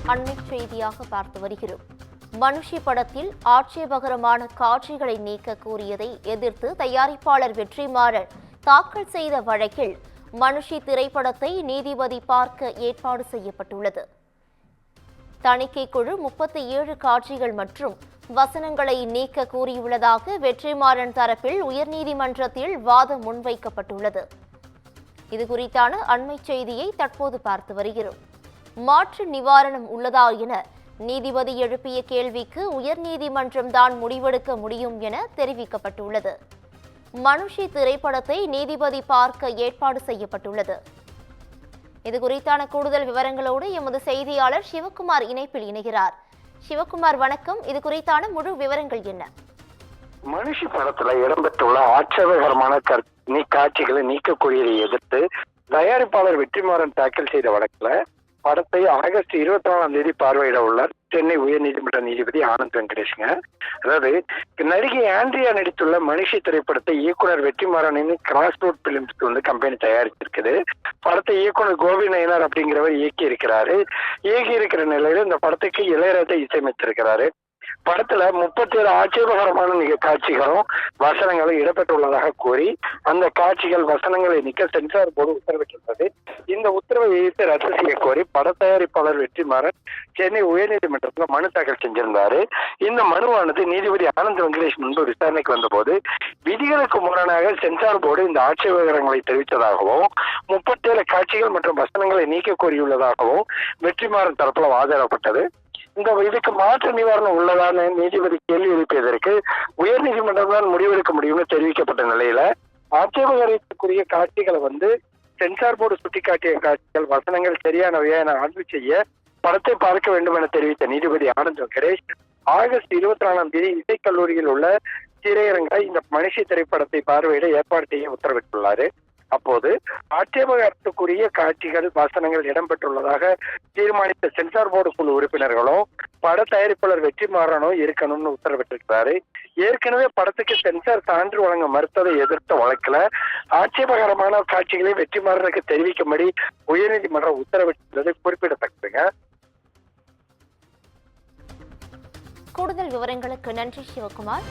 அண்மை செய்தியாக பார்த்து வருகிறோம். மனுஷி படத்தில் ஆட்சேபகரமான காட்சிகளை நீக்க கோரியதை எதிர்த்து தயாரிப்பாளர் வெற்றிமாறன் தாக்கல் செய்த வழக்கில் மனுஷி திரைப்படத்தை நீதிபதி பார்க்க ஏற்பாடு செய்யப்பட்டுள்ளது. தணிக்கை குழு 37 காட்சிகள் மற்றும் வசனங்களை நீக்க கூறியுள்ளதாக வெற்றிமாறன் தரப்பில் உயர்நீதிமன்றத்தில் வாதம் முன்வைக்கப்பட்டுள்ளது. இதுகுறித்தான அண்மை செய்தியை தற்போது பார்த்து வருகிறோம். மாற்று நிவாரணம் உள்ளதா என நீதிபதி எழுப்பிய கேள்விக்கு உயர்நீதிமன்றம் தான் முடிவெடுக்க முடியும் என தெரிவிக்கப்பட்டுள்ளது. மனுஷி திரைப்படத்தை நீதிபதி பார்க்க ஏற்பாடு செய்யப்பட்டுள்ளது. இதுகுறித்தான கூடுதல் விவரங்களோடு எமது செய்தியாளர் சிவகுமார் இணைப்பில் இணைகிறார். சிவகுமார் வணக்கம். இது குறித்தான முழு விவரங்கள் என்ன? மனுஷி படத்துல இடம்பெற்றுள்ள ஆட்சேபகரமான காட்சிகளை நீக்கக்கூடியதை எதிர்த்து தயாரிப்பாளர் வெற்றிமாறன் தாக்கல் செய்த வழக்குல படத்தை ஆகஸ்ட் 24ஆம் தேதி பார்வையிட உள்ளார் சென்னை உயர்நீதிமன்ற நீதிபதி ஆனந்த் வெங்கடேஷ்ங்க. அதாவது நடிகை ஆண்ட்ரியா நடித்துள்ள மனுஷி திரைப்படத்தை இயக்குனர் வெற்றிமாறனின் கிராஸ் ரோட் பிலிம்ஸ்க்கு கம்பெனி தயாரிச்சிருக்குது. படத்தை இயக்குனர் கோபி நயனார் அப்படிங்கிறவர் இயக்கி இருக்கிற நிலையில இந்த படத்துக்கு இளையராஜா இசையமைச்சிருக்கிறாரு. படத்துல 37 ஆட்சேபகரமான காட்சிகளும் வசனங்களும் இடம்பெற்றுள்ளதாக கூறி அந்த காட்சிகள் வசனங்களை நீக்க சென்சார் போர்டு உத்தரவிட்டுள்ளது. இந்த உத்தரவை எதிர்த்து ரத்து செய்ய கோரி பட தயாரிப்பாளர் வெற்றிமாறன் சென்னை உயர்நீதிமன்றத்தில் மனு தாக்கல் செஞ்சிருந்தாரு. இந்த மனுவானது நீதிபதி ஆனந்த் வெங்கடேஷ் முன்பு விசாரணைக்கு வந்தபோது விதிகளுக்கு முரணாக சென்சார் போர்டு இந்த ஆட்சேபகரங்களை தெரிவித்ததாகவும் 37 காட்சிகள் மற்றும் வசனங்களை நீக்க கோரியுள்ளதாகவும் வெற்றிமாறன் தரப்புல வாதிடப்பட்டது. இதுக்கு மாற்று நிவாரணம் உள்ளதான நீதிபதி கேள்வி எழுப்பியதற்கு உயர்நீதிமன்றம் தான் முடிவெடுக்க முடியும்னு தெரிவிக்கப்பட்ட நிலையில ஆட்சேபகரத்துக்குரிய காட்சிகளை சென்சார் போர்டு சுட்டிக்காட்டிய காட்சிகள் வசனங்கள் சரியானவையா என ஆய்வு செய்ய படத்தை பார்க்க வேண்டும் என தெரிவித்த நீதிபதி ஆனந்த் வெங்கடேஷ் ஆகஸ்ட் 24ஆம் தேதி இசைக்கல்லூரியில் உள்ள திரையரங்க இந்த மனுஷி திரைப்படத்தை பார்வையிட ஏற்பாடு செய்ய உத்தரவிட்டுள்ளாரு. அப்போது ஆட்சேபகத்துக்குரிய காட்சிகள் வசனங்கள் இடம்பெற்றுள்ளதாக தீர்மானித்த சென்சார் போர்டு குழு உறுப்பினர்களும் பட தயாரிப்பாளர் வெற்றிமாறனும் இருக்கணும்னு உத்தரவிட்டிருக்கிறாரு. ஏற்கனவே படத்துக்கு சென்சார் சான்று வழங்க மறுத்ததை எதிர்த்த வழக்குல ஆட்சேபகரமான காட்சிகளை வெற்றிமாறனுக்கு தெரிவிக்கும்படி உயர்நீதிமன்றம் உத்தரவிட்டுள்ளது குறிப்பிடத்தக்கதுங்க. கூடுதல் விவரங்களுக்கு நன்றி சிவகுமார்.